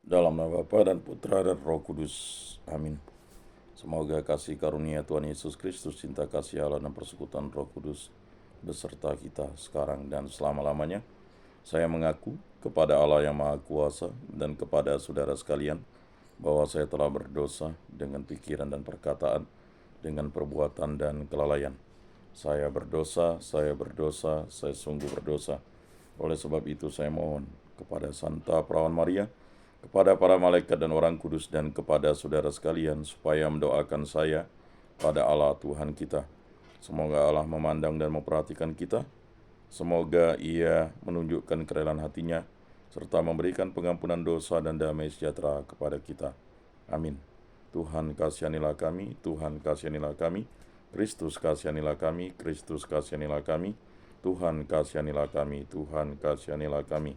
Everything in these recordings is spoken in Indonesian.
Dalam nama Bapa dan Putra dan Roh Kudus. Amin. Semoga kasih karunia Tuhan Yesus Kristus, cinta kasih Allah dan persekutuan Roh Kudus beserta kita sekarang dan selama-lamanya. Saya mengaku kepada Allah yang Maha Kuasa dan kepada saudara sekalian bahwa saya telah berdosa dengan pikiran dan perkataan, dengan perbuatan dan kelalaian. Saya berdosa, saya sungguh berdosa. Oleh sebab itu saya mohon kepada Santa Perawan Maria, kepada para malaikat dan orang kudus, dan kepada saudara sekalian, supaya mendoakan saya pada Allah Tuhan kita. Semoga Allah memandang dan memperhatikan kita. Semoga Ia menunjukkan kerelaan hatinya, serta memberikan pengampunan dosa dan damai sejahtera kepada kita. Amin. Tuhan kasihanilah kami, Tuhan kasihanilah kami, Kristus kasihanilah kami, Kristus kasihanilah kami, Tuhan kasihanilah kami, Tuhan kasihanilah kami.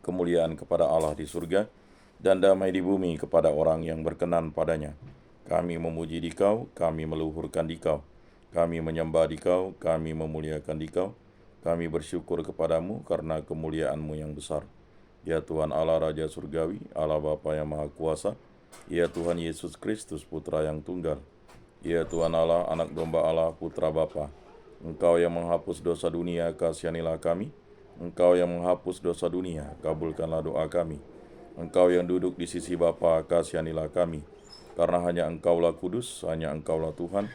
Kemuliaan kepada Allah di surga, dan damai di bumi kepada orang yang berkenan padanya. Kami memuji Dikau, kami meluhurkan Dikau, kami menyembah Dikau, kami memuliakan Dikau, kami bersyukur kepadamu karena kemuliaan-Mu yang besar. Ya Tuhan Allah Raja Surgawi, Allah Bapa yang Maha Kuasa, ya Tuhan Yesus Kristus Putra yang tunggal, ya Tuhan Allah, Anak Domba Allah, Putra Bapa. Engkau yang menghapus dosa dunia, kasihanilah kami. Engkau yang menghapus dosa dunia, kabulkanlah doa kami. Engkau yang duduk di sisi Bapa, kasihanilah kami. Karena hanya Engkaulah kudus, hanya Engkaulah Tuhan,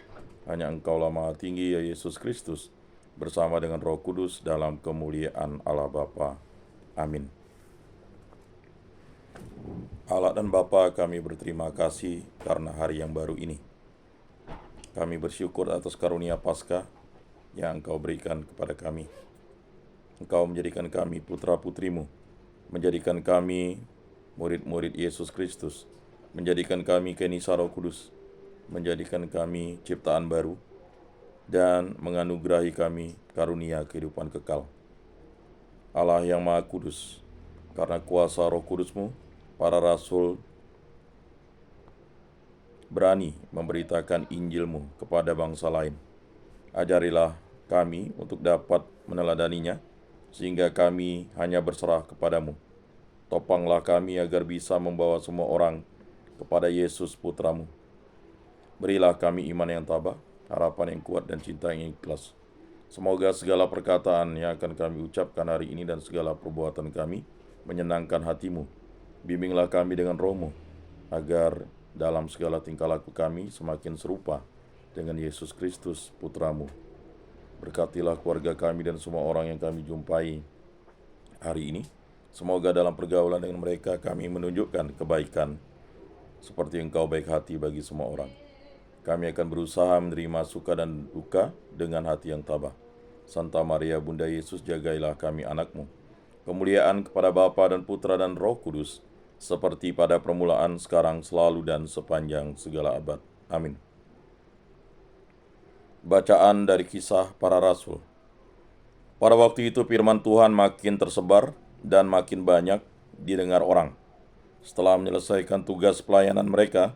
hanya Engkaulah Maha Tinggi, ya Yesus Kristus, bersama dengan Roh Kudus dalam kemuliaan Allah Bapa. Amin. Allah dan Bapa, kami berterima kasih karena hari yang baru ini. Kami bersyukur atas karunia Paskah yang Engkau berikan kepada kami. Engkau menjadikan kami putra-putrimu, menjadikan kami murid-murid Yesus Kristus, menjadikan kami kenisa Roh Kudus, menjadikan kami ciptaan baru, dan menganugerahi kami karunia kehidupan kekal. Allah yang Maha Kudus, karena kuasa Roh Kudus-Mu, para rasul berani memberitakan Injil-Mu kepada bangsa lain. Ajarilah kami untuk dapat meneladaninya, sehingga kami hanya berserah kepadamu. Topanglah kami agar bisa membawa semua orang kepada Yesus Putramu. Berilah kami iman yang tabah, harapan yang kuat, dan cinta yang ikhlas. Semoga segala perkataan yang akan kami ucapkan hari ini dan segala perbuatan kami menyenangkan hati-Mu. Bimbinglah kami dengan Roh-Mu, agar dalam segala tingkah laku kami semakin serupa dengan Yesus Kristus Putramu. Berkatilah keluarga kami dan semua orang yang kami jumpai hari ini. Semoga dalam pergaulan dengan mereka kami menunjukkan kebaikan, seperti Engkau baik hati bagi semua orang. Kami akan berusaha menerima suka dan duka dengan hati yang tabah. Santa Maria Bunda Yesus, jagailah kami anak-Mu. Kemuliaan kepada Bapa dan Putra dan Roh Kudus, seperti pada permulaan, sekarang, selalu, dan sepanjang segala abad. Amin. Bacaan dari Kisah Para Rasul. Pada waktu itu firman Tuhan makin tersebar dan makin banyak didengar orang. Setelah menyelesaikan tugas pelayanan mereka,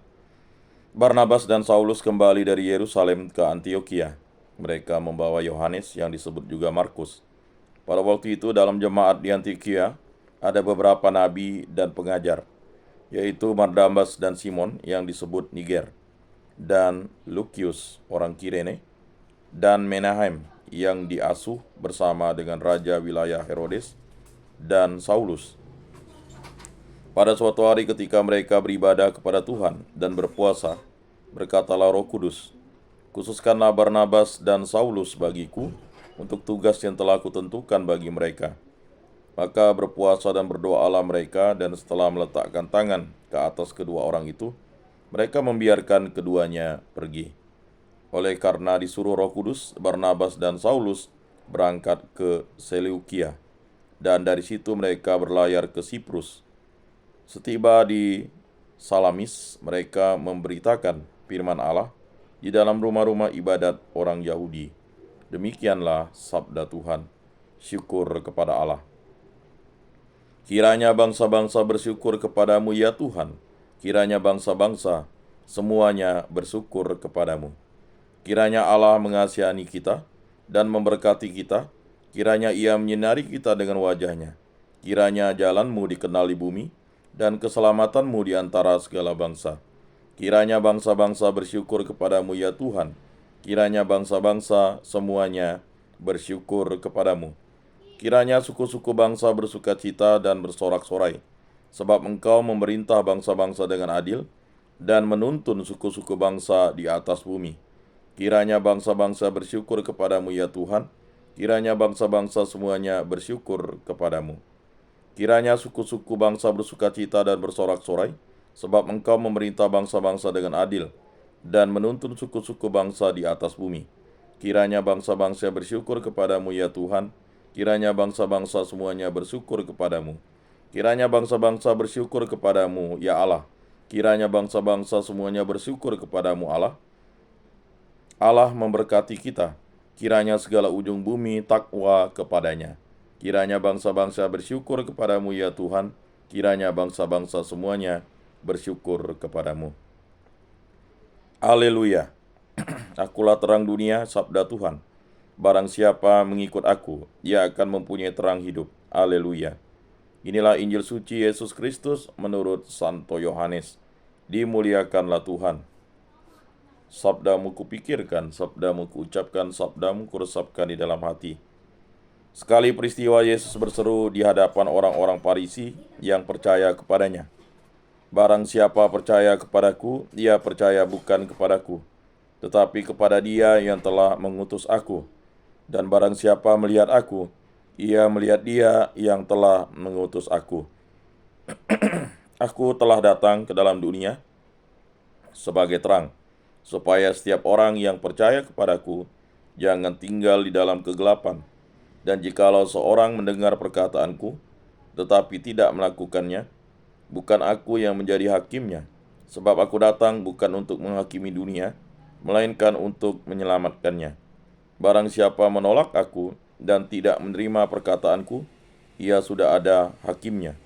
Barnabas dan Saulus kembali dari Yerusalem ke Antiokhia. Mereka membawa Yohanes yang disebut juga Markus. Pada waktu itu dalam jemaat di Antiokhia ada beberapa nabi dan pengajar, yaitu Barnabas dan Simon yang disebut Niger, dan Lukius orang Kirene, dan Menahem yang diasuh bersama dengan raja wilayah Herodes, dan Saulus. Pada suatu hari ketika mereka beribadah kepada Tuhan dan berpuasa, berkatalah Roh Kudus, "Khususkanlah Barnabas dan Saulus bagiku untuk tugas yang telah kutentukan bagi mereka." Maka berpuasa dan berdoalah mereka, dan setelah meletakkan tangan ke atas kedua orang itu, mereka membiarkan keduanya pergi. Oleh karena disuruh Roh Kudus, Barnabas dan Saulus berangkat ke Seleukia, dan dari situ mereka berlayar ke Siprus. Setiba di Salamis, mereka memberitakan firman Allah di dalam rumah-rumah ibadat orang Yahudi. Demikianlah sabda Tuhan. Syukur kepada Allah. Kiranya bangsa-bangsa bersyukur kepadamu, ya Tuhan. Kiranya bangsa-bangsa semuanya bersyukur kepadamu. Kiranya Allah mengasihani kita dan memberkati kita. Kiranya Ia menyinari kita dengan wajah-Nya. Kiranya jalan-Mu dikenal di bumi, dan keselamatan-Mu di antara segala bangsa. Kiranya bangsa-bangsa bersyukur kepadamu ya Tuhan. Kiranya bangsa-bangsa semuanya bersyukur kepadamu. Kiranya suku-suku bangsa bersukacita dan bersorak-sorai, sebab Engkau memerintah bangsa-bangsa dengan adil dan menuntun suku-suku bangsa di atas bumi. Kiranya bangsa-bangsa bersyukur kepadamu ya Tuhan. Kiranya bangsa-bangsa semuanya bersyukur kepadamu. Kiranya suku-suku bangsa bersukacita dan bersorak-sorai, sebab Engkau memerintah bangsa-bangsa dengan adil dan menuntun suku-suku bangsa di atas bumi. Kiranya bangsa-bangsa bersyukur kepadamu ya Tuhan. Kiranya bangsa-bangsa semuanya bersyukur kepadamu. Kiranya bangsa-bangsa bersyukur kepadamu ya Allah. Kiranya bangsa-bangsa semuanya bersyukur kepadamu Allah. Allah memberkati kita. Kiranya segala ujung bumi takwa kepadanya. Kiranya bangsa-bangsa bersyukur kepadamu ya Tuhan. Kiranya bangsa-bangsa semuanya bersyukur kepadamu. Haleluya. Akulah terang dunia, sabda Tuhan. Barang siapa mengikut aku, ia akan mempunyai terang hidup. Haleluya. Inilah Injil suci Yesus Kristus menurut Santo Yohanes. Dimuliakanlah Tuhan. Sabdamu kupikirkan, sabdamu kuucapkan, sabdamu kuresapkan di dalam hati. Sekali peristiwa Yesus berseru di hadapan orang-orang Farisi yang percaya kepadanya. Barang siapa percaya kepadaku, ia percaya bukan kepadaku, tetapi kepada Dia yang telah mengutus aku. Dan barang siapa melihat aku, ia melihat Dia yang telah mengutus aku. Aku telah datang ke dalam dunia sebagai terang, supaya setiap orang yang percaya kepadaku jangan tinggal di dalam kegelapan. Dan jikalau seorang mendengar perkataanku, tetapi tidak melakukannya, bukan aku yang menjadi hakimnya, sebab aku datang bukan untuk menghakimi dunia, melainkan untuk menyelamatkannya. Barang siapa menolak aku dan tidak menerima perkataanku, ia sudah ada hakimnya,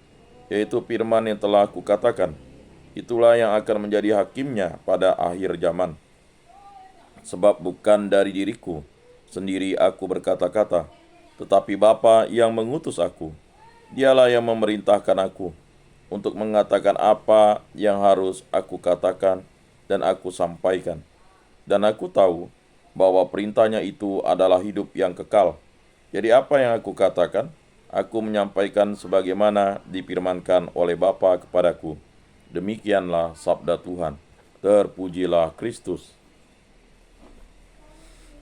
yaitu firman yang telah aku katakan. Itulah yang akan menjadi hakimnya pada akhir zaman. Sebab bukan dari diriku sendiri aku berkata-kata, tetapi Bapa yang mengutus aku. Dialah yang memerintahkan aku untuk mengatakan apa yang harus aku katakan dan aku sampaikan. Dan aku tahu bahwa perintahnya itu adalah hidup yang kekal. Jadi apa yang aku katakan, aku menyampaikan sebagaimana difirmankan oleh Bapa kepadaku. Demikianlah sabda Tuhan. Terpujilah Kristus.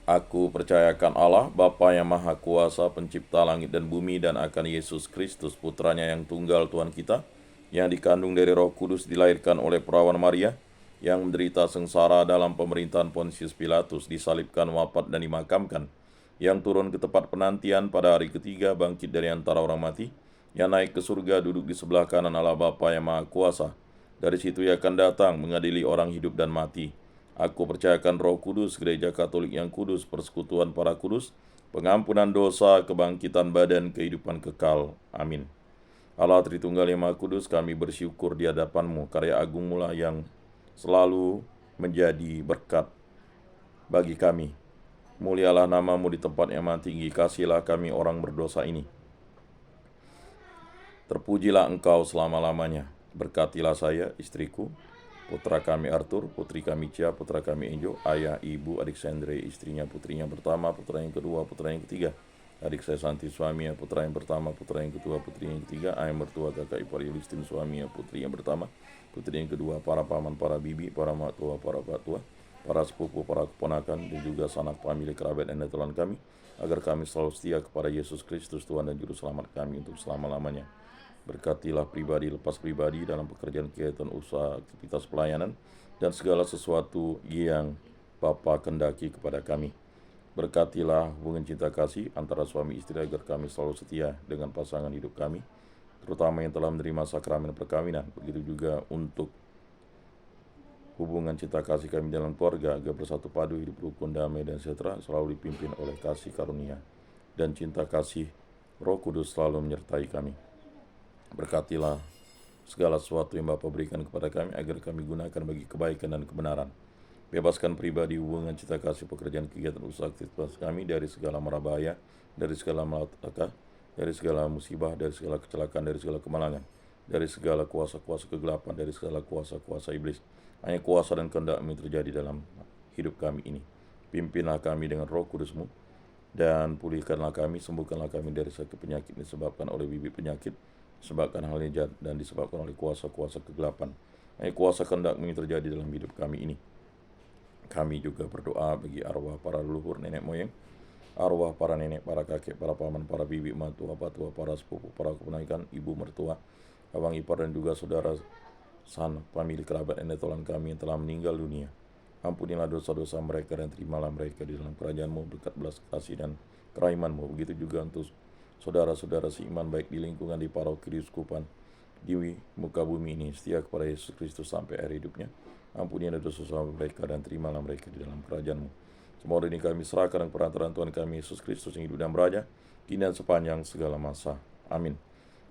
Aku percayakan Allah, Bapa yang Maha Kuasa, pencipta langit dan bumi, dan akan Yesus Kristus, putranya yang tunggal Tuhan kita, yang dikandung dari Roh Kudus, dilahirkan oleh perawan Maria, yang menderita sengsara dalam pemerintahan Pontius Pilatus, disalibkan, wafat, dan dimakamkan, yang turun ke tempat penantian pada hari ketiga, bangkit dari antara orang mati, yang naik ke surga, duduk di sebelah kanan Allah Bapa yang Maha Kuasa. Dari situ ia akan datang mengadili orang hidup dan mati. Aku percayakan Roh Kudus, gereja Katolik yang kudus, persekutuan para kudus, pengampunan dosa, kebangkitan badan, kehidupan kekal. Amin. Allah Tritunggal yang Maha Kudus, kami bersyukur di hadapan-Mu. Karya agung-Mu lah yang selalu menjadi berkat bagi kami. Mulialah nama-Mu di tempat yang maha tinggi, kasihilah kami orang berdosa ini. Terpujilah Engkau selama-lamanya. Berkatilah saya, istriku, putra kami Arthur, putri kami Cia, putra kami Enjo, ayah, ibu, adik Sandre, istrinya, putrinya pertama, putra yang kedua, putra yang ketiga, adik saya Santi, suaminya, putra yang pertama, putra yang kedua, putri yang ketiga, ayah mertua, kakak ipar Yulistin, suaminya, putri yang pertama, putri yang kedua, para paman, para bibi, para mak tua, para pak tua, para sepupu, para keponakan, dan juga sanak famili, kerabat, dan netelan kami, agar kami selalu setia kepada Yesus Kristus, Tuhan dan Juru Selamat kami untuk selama-lamanya. Berkatilah pribadi lepas pribadi dalam pekerjaan, kegiatan, usaha, aktivitas pelayanan, dan segala sesuatu yang Bapa kendaki kepada kami. Berkatilah hubungan cinta kasih antara suami istri agar kami selalu setia dengan pasangan hidup kami, terutama yang telah menerima sakramen perkawinan. Begitu juga untuk hubungan cinta kasih kami dalam keluarga, agar bersatu padu, hidup rukun, damai, dan sejahtera, selalu dipimpin oleh kasih karunia dan cinta kasih Roh Kudus selalu menyertai kami. Berkatilah segala sesuatu yang Bapa berikan kepada kami, agar kami gunakan bagi kebaikan dan kebenaran. Bebaskan pribadi, hubungan, cinta kasih, pekerjaan, kegiatan, usaha, aktivitas kami dari segala mara bahaya, dari segala malapetaka, dari segala musibah, dari segala kecelakaan, dari segala kemalangan. dari segala kuasa-kuasa kegelapan, dari segala kuasa-kuasa iblis. Hanya kuasa dan kehendak-Mu yang terjadi dalam hidup kami ini. Pimpinlah kami dengan Roh Kudus-Mu, dan pulihkanlah kami, sembuhkanlah kami dari sakit penyakit disebabkan oleh bibit penyakit, disebabkan hal ini dan disebabkan oleh kuasa-kuasa kegelapan. Hanya kuasa kehendak-Mu yang terjadi dalam hidup kami ini. Kami juga berdoa bagi arwah para leluhur nenek moyang, arwah para nenek, para kakek, para paman, para bibi, matua, patua, para sepupu, para keponakan, ibu mertua, abang ipar, dan juga saudara sanak, famili, kerabat, dan tolan kami yang telah meninggal dunia. Ampunilah dosa-dosa mereka dan terimalah mereka di dalam kerajaan-Mu berkat belas kasih dan kerahiman-Mu. Begitu juga untuk saudara-saudara seiman baik di lingkungan di paroki keuskupan di muka bumi ini, setia kepada Yesus Kristus sampai akhir hidupnya. Ampunilah dosa-dosa mereka dan terimalah mereka di dalam kerajaan-Mu. Semua ini kami serahkan dengan perantaraan Tuhan kami Yesus Kristus yang hidup dan beraja kini dan sepanjang segala masa. Amin.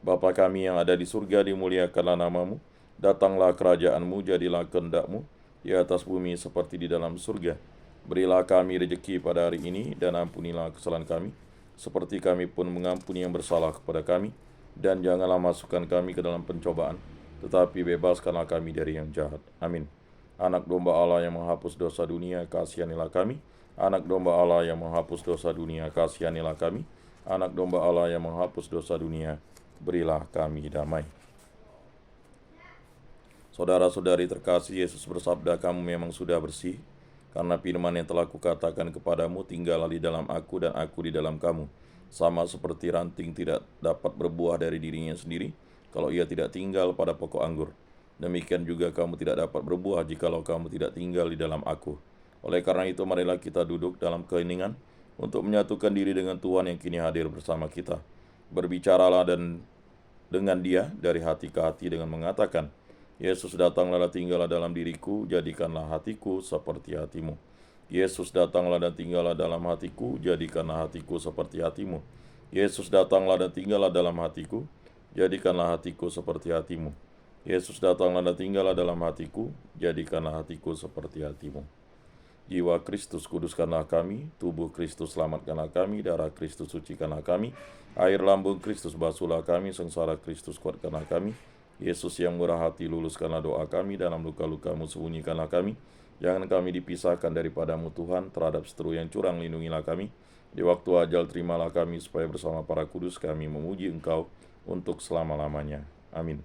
Bapa kami yang ada di surga, dimuliakanlah nama-Mu. Datanglah kerajaan-Mu, jadilah kehendak-Mu di atas bumi seperti di dalam surga. Berilah kami rezeki pada hari ini, dan ampunilah kesalahan kami, seperti kami pun mengampuni yang bersalah kepada kami. Dan janganlah masukkan kami ke dalam pencobaan, tetapi bebaskanlah kami dari yang jahat. Amin. Anak domba Allah yang menghapus dosa dunia, kasihanilah kami. Anak domba Allah yang menghapus dosa dunia, kasihanilah kami. Anak domba Allah yang menghapus dosa dunia, berilah kami damai. Saudara-saudari terkasih, Yesus bersabda, kamu memang sudah bersih, karena firman yang telah kukatakan kepadamu, tinggallah di dalam aku dan aku di dalam kamu. Sama seperti ranting tidak dapat berbuah dari dirinya sendiri, kalau ia tidak tinggal pada pokok anggur. Demikian juga kamu tidak dapat berbuah jikalau kamu tidak tinggal di dalam aku. Oleh karena itu, marilah kita duduk dalam keheningan untuk menyatukan diri dengan Tuhan yang kini hadir bersama kita. Berbicaralah dengan Dia dari hati ke hati dengan mengatakan, Yesus datanglah dan tinggallah dalam diriku, jadikanlah hatiku seperti hatimu. Yesus datanglah dan tinggallah dalam hatiku, jadikanlah hatiku seperti hatimu. Yesus datanglah dan tinggallah dalam hatiku, jadikanlah hatiku seperti hatimu. Yesus datanglah dan tinggallah dalam hatiku, jadikanlah hatiku seperti hatimu. Jiwa Kristus kuduskanlah kami, tubuh Kristus selamatkanlah kami, darah Kristus sucikanlah kami, air lambung Kristus basuhlah kami, sengsara Kristus kuatkanlah kami. Yesus yang murah hati, luluskanlah doa kami, dalam luka-luka-Mu sembunyikanlah kami. Jangan kami dipisahkan daripada-Mu Tuhan, terhadap seteru yang curang lindungilah kami. Di waktu ajal terimalah kami, supaya bersama para kudus kami memuji Engkau untuk selama-lamanya. Amin.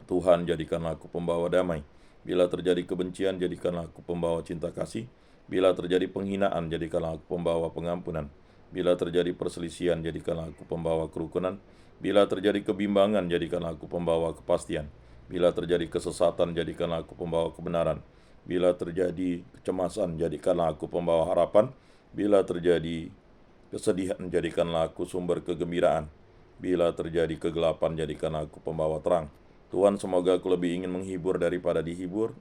Tuhan, jadikanlah aku pembawa damai. Bila terjadi kebencian, jadikanlah aku pembawa cinta kasih. Bila terjadi penghinaan, jadikanlah aku pembawa pengampunan. Bila terjadi perselisihan, jadikanlah aku pembawa kerukunan. Bila terjadi kebimbangan, jadikanlah aku pembawa kepastian. Bila terjadi kesesatan, jadikanlah aku pembawa kebenaran. Bila terjadi kecemasan, jadikanlah aku pembawa harapan. Bila terjadi kesedihan, jadikanlah aku sumber kegembiraan. Bila terjadi kegelapan, jadikanlah aku pembawa terang. Tuhan, semoga aku lebih ingin menghibur daripada dihibur,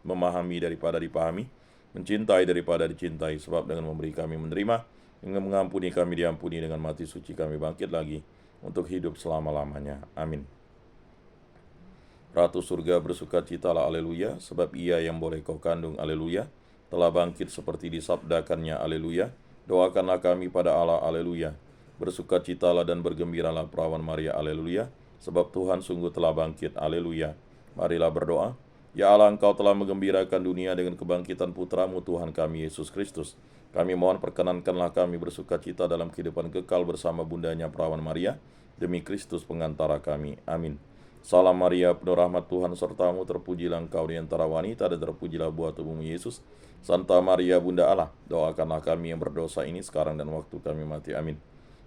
memahami daripada dipahami, mencintai daripada dicintai, sebab dengan memberi kami menerima, dengan mengampuni kami diampuni, dengan mati suci kami bangkit lagi, untuk hidup selama-lamanya. Amin. Ratu surga bersukacitalah, aleluya, sebab ia yang boleh kau kandung, aleluya, telah bangkit seperti disabdakannya, aleluya. Doakanlah kami pada Allah, aleluya. Bersukacitalah dan bergembiralah perawan Maria, aleluya, sebab Tuhan sungguh telah bangkit, aleluya. Marilah berdoa. Ya Allah, Engkau telah menggembirakan dunia dengan kebangkitan putra-Mu Tuhan kami Yesus Kristus. Kami mohon perkenankanlah kami bersukacita dalam kehidupan kekal bersama bundanya perawan Maria, demi Kristus pengantara kami. Amin. Salam Maria, penuh rahmat Tuhan sertamu, terpujilah Engkau di antara wanita, dan terpujilah buah tubuhmu Yesus. Santa Maria Bunda Allah, doakanlah kami yang berdosa ini sekarang dan waktu kami mati. Amin.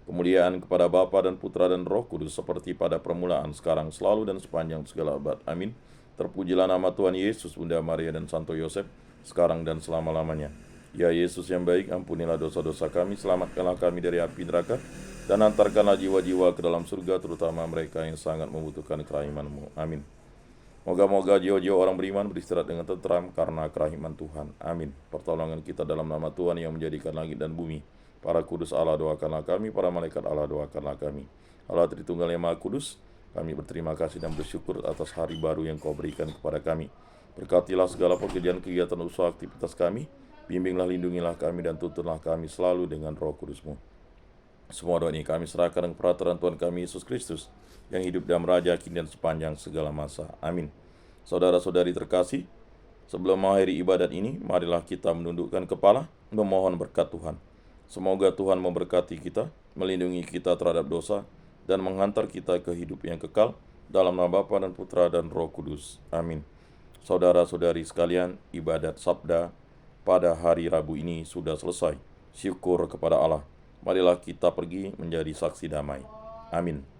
Kemuliaan kepada Bapa dan Putra dan Roh Kudus, seperti pada permulaan, sekarang, selalu, dan sepanjang segala abad. Amin. Terpujilah nama Tuhan Yesus, Bunda Maria dan Santo Yosef, sekarang dan selama-lamanya. Ya Yesus yang baik, ampunilah dosa-dosa kami, selamatkanlah kami dari api neraka, dan antarkanlah jiwa-jiwa ke dalam surga, terutama mereka yang sangat membutuhkan kerahiman-Mu. Amin. Moga-moga jiwa-jiwa orang beriman beristirahat dengan tentram karena kerahiman Tuhan. Amin. Pertolongan kita dalam nama Tuhan yang menjadikan langit dan bumi. Para kudus Allah, doakanlah kami. Para malaikat Allah, doakanlah kami. Allah Tritunggal yang Maha Kudus, kami berterima kasih dan bersyukur atas hari baru yang Kau berikan kepada kami. Berkatilah segala pekerjaan, kegiatan, usaha, aktivitas kami. Bimbinglah, lindungilah kami, dan tuntunlah kami selalu dengan Roh Kudus-Mu. Semua doa ini kami serahkan dengan peraturan Tuhan kami Yesus Kristus, yang hidup dan meraja kini dan sepanjang segala masa. Amin. Saudara-saudari terkasih, sebelum mengakhiri ibadat ini, marilah kita menundukkan kepala, memohon berkat Tuhan. Semoga Tuhan memberkati kita, melindungi kita terhadap dosa, dan menghantar kita ke hidup yang kekal, dalam nama Bapa dan Putra dan Roh Kudus. Amin. Saudara-saudari sekalian, ibadat sabda pada hari Rabu ini sudah selesai. Syukur kepada Allah. Marilah kita pergi menjadi saksi damai. Amin.